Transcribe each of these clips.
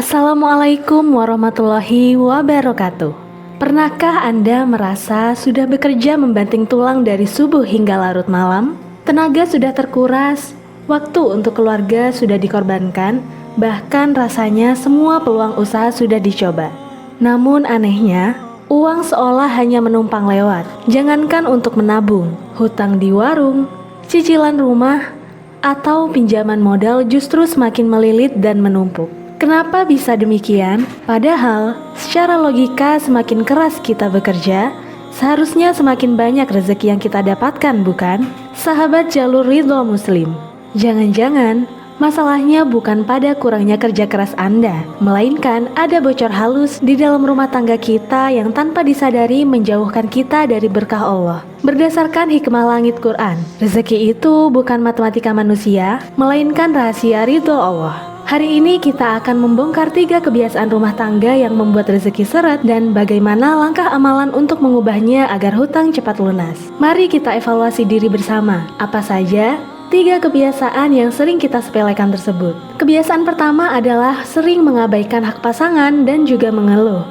Assalamualaikum warahmatullahi wabarakatuh. Pernahkah Anda merasa sudah bekerja membanting tulang dari subuh hingga larut malam? Tenaga sudah terkuras, waktu untuk keluarga sudah dikorbankan, bahkan rasanya semua peluang usaha sudah dicoba. Namun anehnya, uang seolah hanya menumpang lewat. Jangankan untuk menabung, hutang di warung, cicilan rumah, atau pinjaman modal justru semakin melilit dan menumpuk. Kenapa bisa demikian? Padahal, secara logika semakin keras kita bekerja, seharusnya semakin banyak rezeki yang kita dapatkan, bukan? Sahabat jalur ridho muslim, jangan-jangan masalahnya bukan pada kurangnya kerja keras Anda, melainkan ada bocor halus di dalam rumah tangga kita yang tanpa disadari menjauhkan kita dari berkah Allah. Berdasarkan hikmah langit Quran, rezeki itu bukan matematika manusia, melainkan rahasia ridho Allah. Hari ini kita akan membongkar 3 kebiasaan rumah tangga yang membuat rezeki seret dan bagaimana langkah amalan untuk mengubahnya agar hutang cepat lunas. Mari kita evaluasi diri bersama. Apa saja 3 kebiasaan yang sering kita sepelekan tersebut? Kebiasaan pertama adalah sering mengabaikan hak pasangan dan juga mengeluh.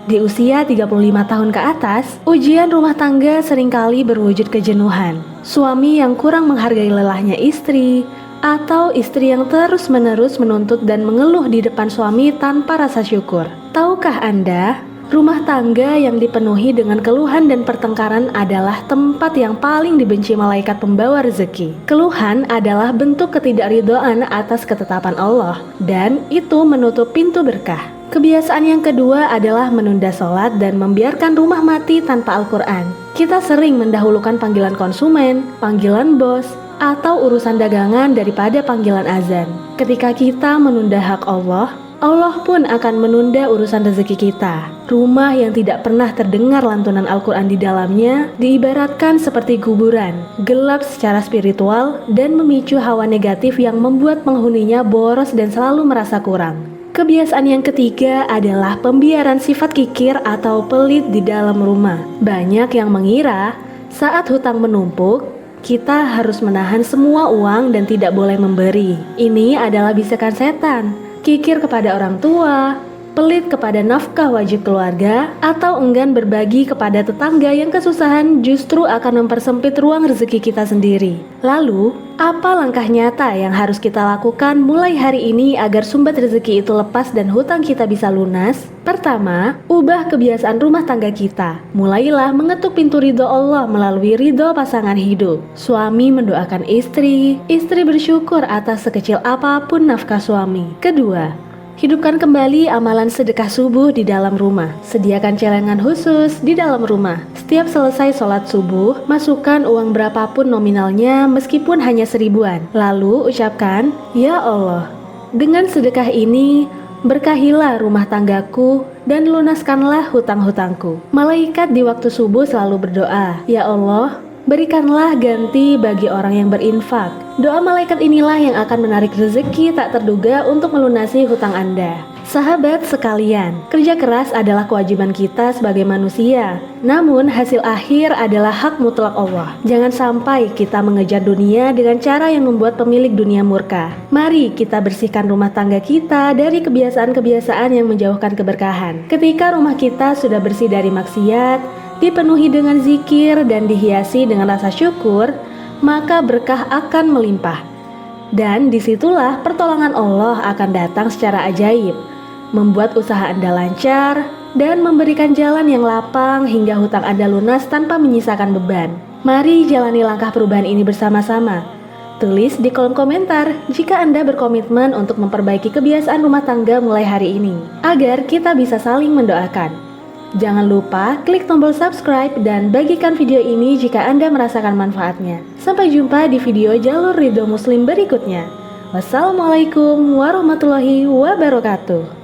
Di usia 35 tahun ke atas, ujian rumah tangga seringkali berwujud kejenuhan. Suami yang kurang menghargai lelahnya istri, atau istri yang terus-menerus menuntut dan mengeluh di depan suami tanpa rasa syukur. Tahukah Anda, rumah tangga yang dipenuhi dengan keluhan dan pertengkaran adalah tempat yang paling dibenci malaikat pembawa rezeki. Keluhan adalah bentuk ketidakridhoan atas ketetapan Allah, dan itu menutup pintu berkah. Kebiasaan yang kedua adalah menunda sholat dan membiarkan rumah mati tanpa Al-Quran. Kita sering mendahulukan panggilan konsumen, panggilan bos, atau urusan dagangan daripada panggilan azan. Ketika kita menunda hak Allah, Allah pun akan menunda urusan rezeki kita. Rumah yang tidak pernah terdengar lantunan Al-Quran di dalamnya diibaratkan seperti kuburan, gelap secara spiritual dan memicu hawa negatif yang membuat penghuninya boros dan selalu merasa kurang. Kebiasaan yang ketiga adalah pembiaran sifat kikir atau pelit di dalam rumah. Banyak yang mengira saat hutang menumpuk, kita harus menahan semua uang dan tidak boleh memberi. Ini adalah bisikan setan. Kikir kepada orang tua, pelit kepada nafkah wajib keluarga, atau enggan berbagi kepada tetangga yang kesusahan justru akan mempersempit ruang rezeki kita sendiri. Lalu, apa langkah nyata yang harus kita lakukan mulai hari ini agar sumber rezeki itu lepas dan hutang kita bisa lunas? Pertama, ubah kebiasaan rumah tangga kita. Mulailah mengetuk pintu ridho Allah melalui ridho pasangan hidup. Suami mendoakan istri, istri bersyukur atas sekecil apapun nafkah suami. Kedua, hidupkan kembali amalan sedekah subuh di dalam rumah. Sediakan celengan khusus di dalam rumah. Setiap selesai sholat subuh, masukkan uang berapapun nominalnya meskipun hanya 1000-an. Lalu ucapkan, "Ya Allah, dengan sedekah ini, berkahilah rumah tanggaku dan lunaskanlah hutang-hutangku." Malaikat di waktu subuh selalu berdoa, "Ya Allah, berikanlah ganti bagi orang yang berinfak." Doa malaikat inilah yang akan menarik rezeki tak terduga untuk melunasi hutang Anda. Sahabat sekalian, kerja keras adalah kewajiban kita sebagai manusia. Namun hasil akhir adalah hak mutlak Allah. Jangan sampai kita mengejar dunia dengan cara yang membuat pemilik dunia murka. Mari kita bersihkan rumah tangga kita dari kebiasaan-kebiasaan yang menjauhkan keberkahan. Ketika rumah kita sudah bersih dari maksiat, dipenuhi dengan zikir dan dihiasi dengan rasa syukur, maka berkah akan melimpah. Dan disitulah pertolongan Allah akan datang secara ajaib, membuat usaha Anda lancar dan memberikan jalan yang lapang hingga hutang Anda lunas tanpa menyisakan beban. Mari jalani langkah perubahan ini bersama-sama. Tulis di kolom komentar jika Anda berkomitmen untuk memperbaiki kebiasaan rumah tangga mulai hari ini, agar kita bisa saling mendoakan. Jangan lupa klik tombol subscribe dan bagikan video ini jika Anda merasakan manfaatnya. Sampai jumpa di video jalur ridho muslim berikutnya. Wassalamualaikum warahmatullahi wabarakatuh.